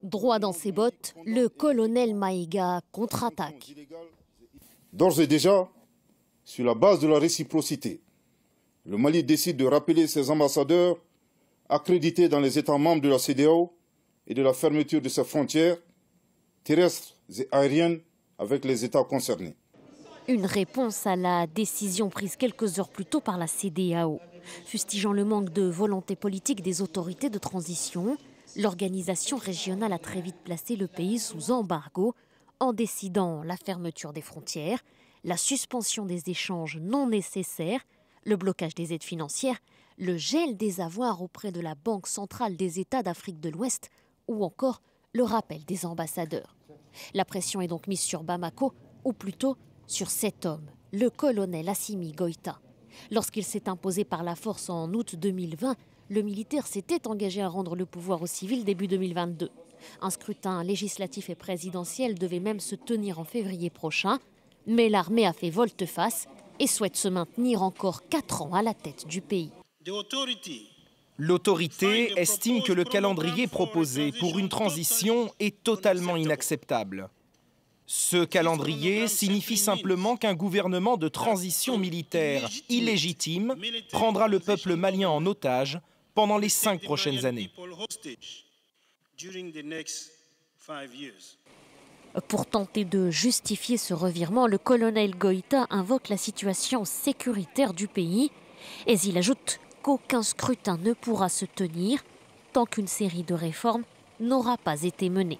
Droit dans ses bottes, le colonel Maïga contre-attaque. D'ores et déjà, sur la base de la réciprocité, le Mali décide de rappeler ses ambassadeurs accrédités dans les États membres de la CEDEAO et de la fermeture de ses frontières terrestres et aériennes avec les États concernés. Une réponse à la décision prise quelques heures plus tôt par la CEDEAO. Fustigeant le manque de volonté politique des autorités de transition, l'organisation régionale a très vite placé le pays sous embargo en décidant la fermeture des frontières, la suspension des échanges non nécessaires, le blocage des aides financières, le gel des avoirs auprès de la Banque centrale des États d'Afrique de l'Ouest ou encore le rappel des ambassadeurs. La pression est donc mise sur Bamako, ou plutôt sur cet homme, le colonel Assimi Goïta. Lorsqu'il s'est imposé par la force en août 2020, le militaire s'était engagé à rendre le pouvoir aux civils début 2022. Un scrutin législatif et présidentiel devait même se tenir en février prochain, mais l'armée a fait volte-face et souhaite se maintenir encore 4 ans à la tête du pays. L'autorité estime que le calendrier proposé pour une transition est totalement inacceptable. Ce calendrier signifie simplement qu'un gouvernement de transition militaire illégitime prendra le peuple malien en otage pendant les 5 prochaines années. Pour tenter de justifier ce revirement, le colonel Goïta invoque la situation sécuritaire du pays et il ajoute qu'aucun scrutin ne pourra se tenir tant qu'une série de réformes n'aura pas été menée.